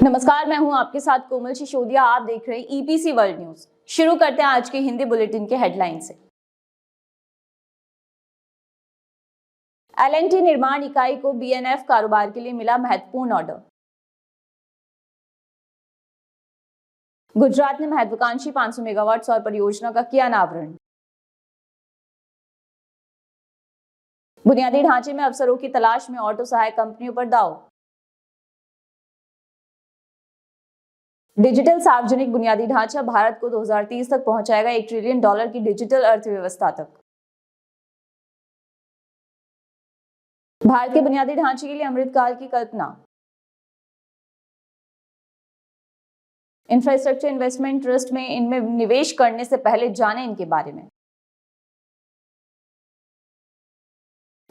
नमस्कार, मैं हूं आपके साथ कोमल सिसोदिया। आप देख रहे हैं ईपीसी वर्ल्ड न्यूज। शुरू करते हैं आज के हिंदी बुलेटिन के हेडलाइन से। एलएनटी निर्माण इकाई को बीएनएफ कारोबार के लिए मिला महत्वपूर्ण ऑर्डर। गुजरात ने महत्वाकांक्षी 500 मेगावाट सौर परियोजना का किया अनावरण। बुनियादी ढांचे में अवसरों की तलाश में ऑटो सहायक कंपनियों पर दाव। डिजिटल सार्वजनिक बुनियादी ढांचा भारत को 2030 तक पहुंचाएगा $1 ट्रिलियन की डिजिटल अर्थव्यवस्था तक। भारत के बुनियादी ढांचे के लिए अमृतकाल की कल्पना। इंफ्रास्ट्रक्चर इन्वेस्टमेंट ट्रस्ट में इनमें निवेश करने से पहले जानें इनके बारे में।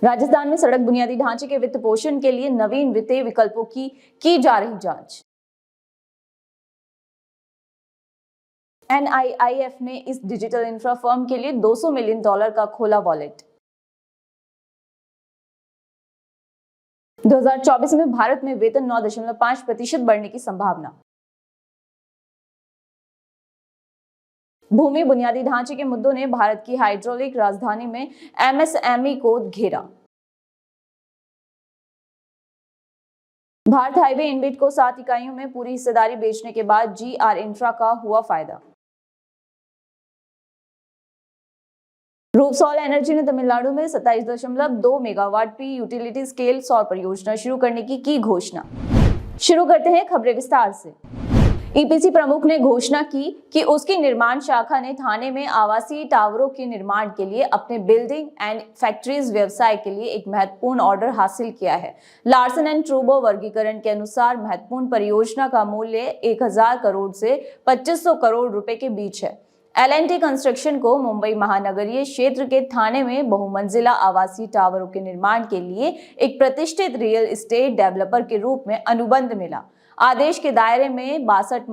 राजस्थान में सड़क बुनियादी ढांचे के वित्त पोषण के लिए नवीन वित्तीय विकल्पों की जा रही जांच। NIIF ने इस डिजिटल इंफ्रा फर्म के लिए $200 मिलियन का खोला वॉलेट। 2024 में भारत में वेतन 9.5% बढ़ने की संभावना। भूमि बुनियादी ढांचे के मुद्दों ने भारत की हाइड्रोलिक राजधानी में MSME को घेरा। भारत हाईवे इनबिट को 7 इकाइयों में पूरी हिस्सेदारी बेचने के बाद GR इंफ्रा का हुआ फायदा। रूपसौल एनर्जी ने तमिलनाडु में 27.2 मेगावाट पी यूटिलिटी स्केल सौर परियोजना शुरू करने की घोषणा। शुरू करते हैं खबरें विस्तार से। ईपीसी प्रमुख ने घोषणा की कि उसकी निर्माण शाखा ने थाने में आवासीय टावरों के निर्माण के लिए अपने बिल्डिंग एंड फैक्ट्रीज व्यवसाय के लिए एक महत्वपूर्ण ऑर्डर हासिल किया है। लार्सन एंड ट्रूबो वर्गीकरण के अनुसार महत्वपूर्ण परियोजना का मूल्य 1000 करोड़ से 2500 करोड़ रुपए के बीच है। एलएनटी कंस्ट्रक्शन को मुंबई महानगरीय क्षेत्र के थाने में बहुमंजिला आवासीय टावरों के निर्माण के लिए एक प्रतिष्ठित रियल एस्टेट डेवलपर के रूप में अनुबंध मिला। आदेश के दायरे में 62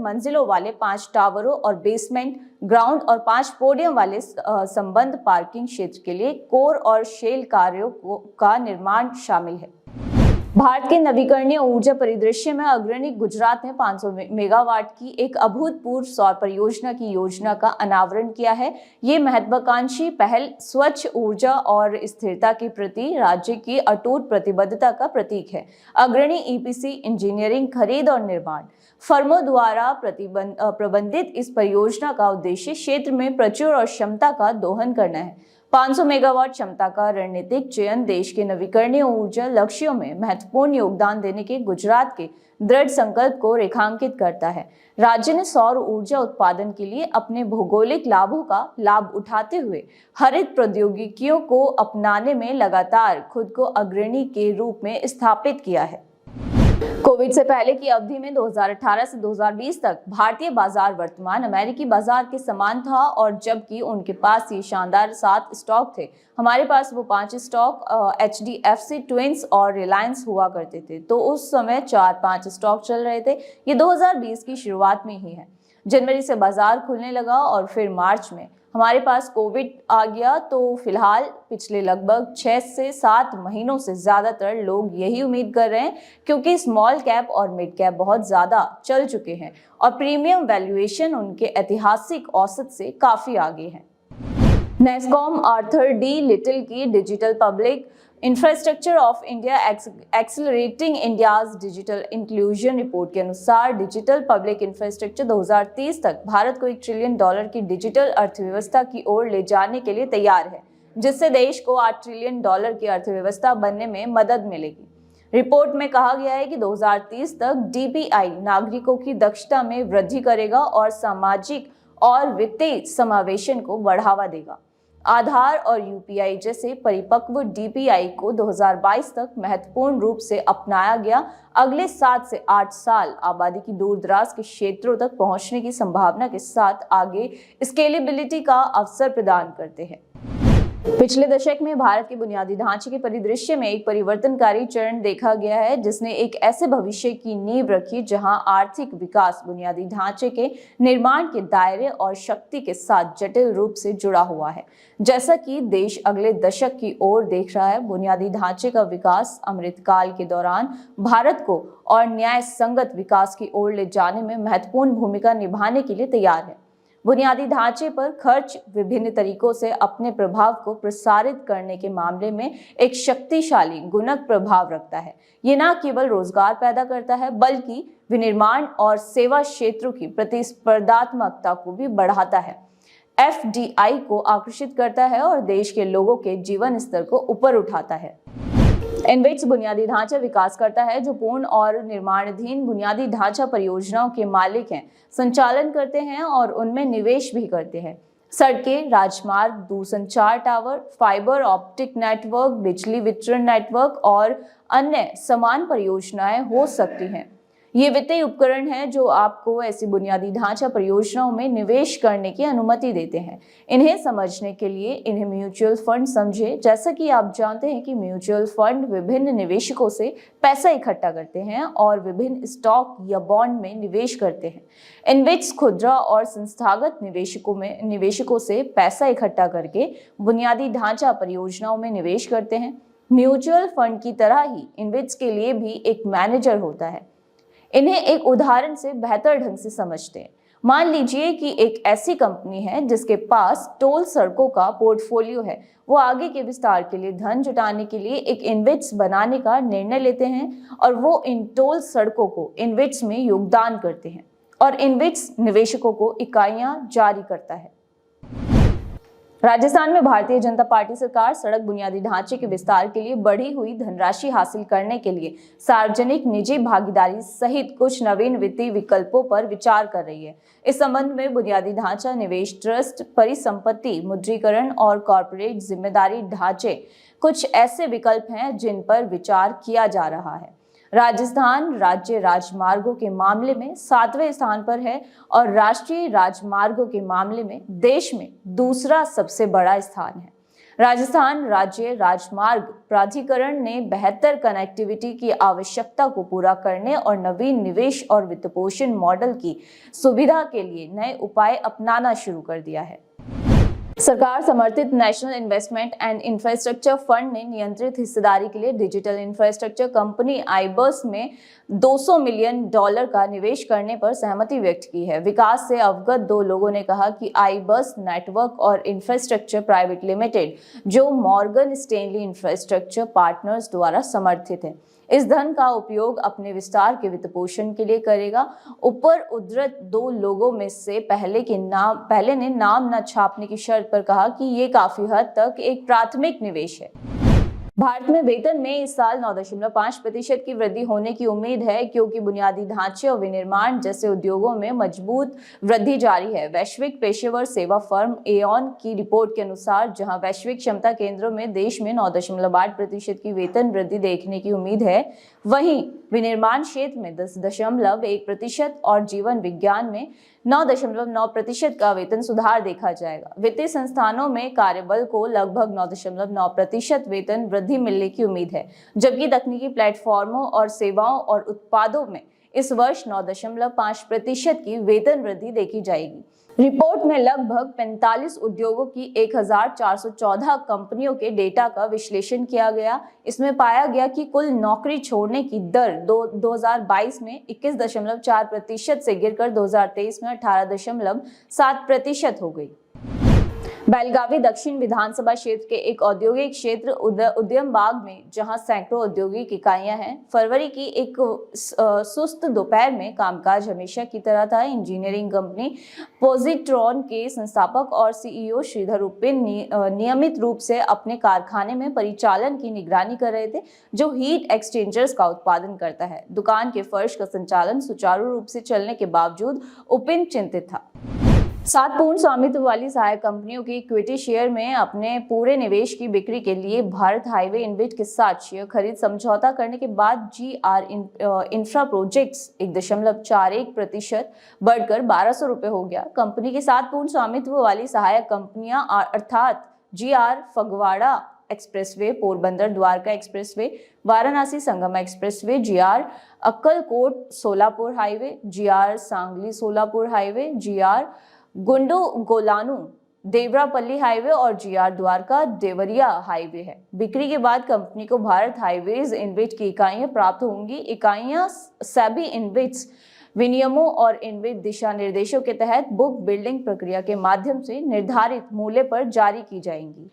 मंजिलों वाले 5 टावरों और बेसमेंट, ग्राउंड और 5 पोडियम वाले संबंध पार्किंग क्षेत्र के लिए कोर और शेल कार्यों का निर्माण शामिल है। भारत के नवीकरणीय ऊर्जा परिदृश्य में अग्रणी गुजरात ने 500 मेगावाट की एक अभूतपूर्व सौर परियोजना की योजना का अनावरण किया है। ये महत्वाकांक्षी पहल स्वच्छ ऊर्जा और स्थिरता के प्रति राज्य की अटूट प्रतिबद्धता का प्रतीक है। अग्रणी ईपीसी इंजीनियरिंग, खरीद और निर्माण फर्मों द्वारा प्रबंधित इस परियोजना का उद्देश्य क्षेत्र में प्रचुर और क्षमता का दोहन करना है। 500 मेगावाट क्षमता का रणनीतिक चयन देश के नवीकरणीय ऊर्जा लक्ष्यों में महत्वपूर्ण योगदान देने के गुजरात के दृढ़ संकल्प को रेखांकित करता है। राज्य ने सौर ऊर्जा उत्पादन के लिए अपने भौगोलिक लाभों का लाभ उठाते हुए हरित प्रौद्योगिकियों को अपनाने में लगातार खुद को अग्रणी के रूप में स्थापित किया है। कोविड से पहले की अवधि में 2018 से 2020 तक भारतीय बाजार वर्तमान अमेरिकी बाजार के समान था, और जबकि उनके पास ये शानदार 7 स्टॉक थे, हमारे पास वो 5 स्टॉक HDFC, ट्विंस और रिलायंस हुआ करते थे। तो उस समय 4-5 स्टॉक चल रहे थे। ये 2020 की शुरुआत में ही है। जनवरी से बाजार खुलने लगा और फिर मार्च में हमारे पास कोविड आ गया। तो फिलहाल पिछले लगभग 6 से 7 महीनों से ज्यादातर लोग यही उम्मीद कर रहे हैं, क्योंकि स्मॉल कैप और मिड कैप बहुत ज्यादा चल चुके हैं और प्रीमियम वैल्यूएशन उनके ऐतिहासिक औसत से काफी आगे है। नेस्कॉम आर्थर डी लिटिल की digital public infrastructure of India accelerating India's digital inclusion report के अनुसार डिजिटल पब्लिक इंफ्रास्ट्रक्चर 2030 तक भारत को $1 ट्रिलियन की डिजिटल अर्थव्यवस्था की ओर ले जाने के लिए तैयार है, जिससे देश को $8 ट्रिलियन की अर्थव्यवस्था बनने में मदद मिलेगी। रिपोर्ट में कहा गया है कि 2030 तक DPI नागरिकों की दक्षता में वृद्धि करेगा और सामाजिक और वित्तीय समावेशन को बढ़ावा देगा। आधार और UPI जैसे परिपक्व DPI को 2022 तक महत्वपूर्ण रूप से अपनाया गया। अगले 7 से 8 साल आबादी की दूर दराज के क्षेत्रों तक पहुंचने की संभावना के साथ आगे स्केलेबिलिटी का अवसर प्रदान करते हैं। पिछले दशक में भारत के बुनियादी ढांचे के परिदृश्य में एक परिवर्तनकारी चरण देखा गया है, जिसने एक ऐसे भविष्य की नींव रखी जहां आर्थिक विकास बुनियादी ढांचे के निर्माण के दायरे और शक्ति के साथ जटिल रूप से जुड़ा हुआ है। जैसा कि देश अगले दशक की ओर देख रहा है, बुनियादी ढांचे का विकास अमृतकाल के दौरान भारत को और न्याय संगत विकास की ओर ले जाने में महत्वपूर्ण भूमिका निभाने के लिए तैयार है। बुनियादी ढांचे पर खर्च विभिन्न तरीकों से अपने प्रभाव को प्रसारित करने के मामले में एक शक्तिशाली गुणक प्रभाव रखता है। ये न केवल रोजगार पैदा करता है, बल्कि विनिर्माण और सेवा क्षेत्रों की प्रतिस्पर्धात्मकता को भी बढ़ाता है, एफडीआई को आकर्षित करता है और देश के लोगों के जीवन स्तर को ऊपर उठाता है। इनविट्स बुनियादी ढांचा विकास करता है जो पूर्ण और निर्माणाधीन बुनियादी ढांचा परियोजनाओं के मालिक हैं, संचालन करते हैं और उनमें निवेश भी करते हैं। सड़कें, राजमार्ग, दूरसंचार टावर, फाइबर ऑप्टिक नेटवर्क, बिजली वितरण नेटवर्क और अन्य समान परियोजनाएं हो सकती हैं। ये वित्तीय उपकरण हैं जो आपको ऐसी बुनियादी ढांचा परियोजनाओं में निवेश करने की अनुमति देते हैं। इन्हें समझने के लिए इन्हें म्यूचुअल फंड समझें। जैसा कि आप जानते हैं कि म्यूचुअल फंड विभिन्न निवेशकों से पैसा इकट्ठा करते हैं और विभिन्न स्टॉक या बॉन्ड में निवेश करते हैं। इनविट्स खुदरा और संस्थागत निवेशकों से पैसा इकट्ठा करके बुनियादी ढांचा परियोजनाओं में निवेश करते हैं। म्यूचुअल फंड की तरह ही इनविट्स के लिए भी एक मैनेजर होता है। इन्हें एक उदाहरण से बेहतर ढंग से समझते हैं। मान लीजिए कि एक ऐसी कंपनी है जिसके पास टोल सड़कों का पोर्टफोलियो है। वो आगे के विस्तार के लिए धन जुटाने के लिए एक इनविट्स बनाने का निर्णय लेते हैं और वो इन टोल सड़कों को इनविट्स में योगदान करते हैं और इनविट्स निवेशकों को इकाइयां जारी करता है। राजस्थान में भारतीय जनता पार्टी सरकार सड़क बुनियादी ढांचे के विस्तार के लिए बढ़ी हुई धनराशि हासिल करने के लिए सार्वजनिक निजी भागीदारी सहित कुछ नवीन वित्तीय विकल्पों पर विचार कर रही है। इस संबंध में बुनियादी ढांचा निवेश ट्रस्ट, परिसंपत्ति मुद्रीकरण और कॉर्पोरेट जिम्मेदारी ढांचे कुछ ऐसे विकल्प हैं जिन पर विचार किया जा रहा है। राजस्थान राज्य राजमार्गों के मामले में 7वें स्थान पर है और राष्ट्रीय राजमार्गों के मामले में देश में दूसरा सबसे बड़ा स्थान है। राजस्थान राज्य राजमार्ग प्राधिकरण ने बेहतर कनेक्टिविटी की आवश्यकता को पूरा करने और नवीन निवेश और वित्तपोषण मॉडल की सुविधा के लिए नए उपाय अपनाना शुरू कर दिया है। सरकार समर्थित national investment and infrastructure fund ने नियंत्रित हिस्सेदारी के लिए डिजिटल इंफ्रास्ट्रक्चर कंपनी आईबर्स में $200 मिलियन का निवेश करने पर सहमति व्यक्त की है। विकास से अवगत दो लोगों ने कहा कि आईबर्स नेटवर्क और इंफ्रास्ट्रक्चर प्राइवेट लिमिटेड, जो मॉर्गन स्टैनली इंफ्रास्ट्रक्चर पार्टनर्स द्वारा समर्थित है, इस धन का उपयोग अपने विस्तार के वित्तपोषण के लिए करेगा। ऊपर उद्धृत दो लोगों में से पहले ने नाम न छापने की शर्त पर कहा कि ये काफी हद तक एक प्राथमिक निवेश है। भारत में वेतन में इस साल 9.5% की वृद्धि होने की उम्मीद है, क्योंकि बुनियादी ढांचे और विनिर्माण जैसे उद्योगों में मजबूत वृद्धि जारी है। वैश्विक पेशेवर सेवा फर्म एऑन की रिपोर्ट के अनुसार, जहां वैश्विक क्षमता केंद्रों में देश में 9.8% की वेतन वृद्धि देखने की उम्मीद है, वहीं विनिर्माण क्षेत्र में 10.1% और जीवन विज्ञान में 9.9% का वेतन सुधार देखा जाएगा। वित्तीय संस्थानों में कार्यबल को लगभग 9.9% वेतन वृद्धि मिलने की उम्मीद है, जबकि तकनीकी प्लेटफॉर्मों और सेवाओं और उत्पादों में इस वर्ष 9.5% की वेतन वृद्धि देखी जाएगी। रिपोर्ट में लगभग 45 उद्योगों की 1414 कंपनियों के डेटा का विश्लेषण किया गया। इसमें पाया गया कि कुल नौकरी छोड़ने की दर 2022 में 21.4% से गिरकर 2023 में 18.7% हो गई। बेलगावी दक्षिण विधानसभा क्षेत्र के एक औद्योगिक क्षेत्र उद्यम बाग में, जहां सैकड़ों औद्योगिक इकाइयां हैं, फरवरी की एक सुस्त दोपहर में कामकाज हमेशा की तरह था। इंजीनियरिंग कंपनी पॉजिट्रॉन के संस्थापक और सीईओ श्रीधर उप्पिन नियमित रूप से अपने कारखाने में परिचालन की निगरानी कर रहे थे, जो हीट एक्सचेंजर्स का उत्पादन करता है। दुकान के फर्श का संचालन सुचारू रूप से चलने के बावजूद उप्पिन चिंतित था। 7 पूर्ण स्वामित्व वाली सहायक कंपनियों की इक्विटी शेयर में अपने पूरे निवेश की बिक्री के लिए भारत हाईवे इनविट के साथ शेयर खरीद समझौता करने के बाद जीआर इंफ्रा प्रोजेक्ट्स 1.41% बढ़कर ₹1200 हो गया। कंपनी के 7 पूर्ण स्वामित्व वाली सहायक कंपनियां अर्थात GR Phagwara expressway, Porbandar Dwarka expressway, Varanasi Sangam expressway, GR Akkalkot Solapur highway, GR Sangli Solapur highway, GR Gundugolanu Devarapalli highway और GR द्वारका देवरिया हाईवे है। बिक्री के बाद कंपनी को भारत हाईवेज इनविट की इकाइयां प्राप्त होंगी। इकाइयां सभी इनविट्स विनियमों और इनविट दिशा निर्देशों के तहत बुक बिल्डिंग प्रक्रिया के माध्यम से निर्धारित मूल्य पर जारी की जाएंगी।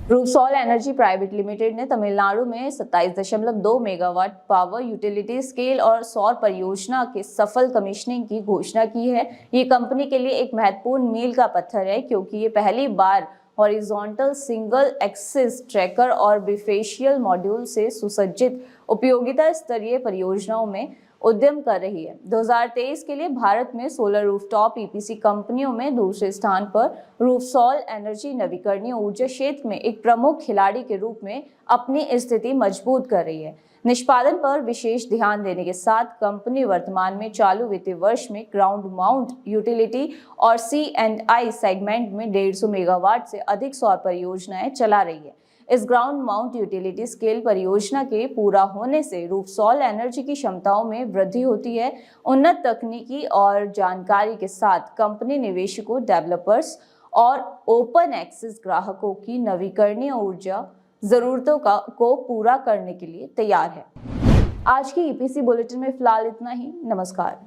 रूफसॉल एनर्जी प्राइवेट लिमिटेड ने तमिलनाडु में 27.2 मेगावाट पावर यूटिलिटी स्केल और सौर परियोजना के सफल कमीशनिंग की घोषणा की है। ये कंपनी के लिए एक महत्वपूर्ण मील का पत्थर है, क्योंकि ये पहली बार हॉरिजॉन्टल सिंगल एक्सिस ट्रैकर और बिफेशियल मॉड्यूल से सुसज्जित उपयोगिता स्तरीय परियोजनाओं में उद्यम कर रही है। 2023 के लिए भारत में सोलर रूफटॉप EPC कंपनियों में दूसरे स्थान पर रूफसॉल एनर्जी नवीकरणीय ऊर्जा क्षेत्र में एक प्रमुख खिलाड़ी के रूप में अपनी स्थिति मजबूत कर रही है। निष्पादन पर विशेष ध्यान देने के साथ कंपनी वर्तमान में चालू वित्तीय वर्ष में ग्राउंड माउंट यूटिलिटी और C&I सेगमेंट में 150 मेगावाट से अधिक सौर परियोजनाएं चला रही है। इस ग्राउंड माउंट यूटिलिटी स्केल परियोजना के पूरा होने से रूफसॉल एनर्जी की क्षमताओं में वृद्धि होती है। उन्नत तकनीकी और जानकारी के साथ कंपनी निवेशकों, डेवलपर्स और ओपन एक्सेस ग्राहकों की नवीकरणीय ऊर्जा जरूरतों को पूरा करने के लिए तैयार है। आज की EPC बुलेटिन में फिलहाल इतना ही। नमस्कार।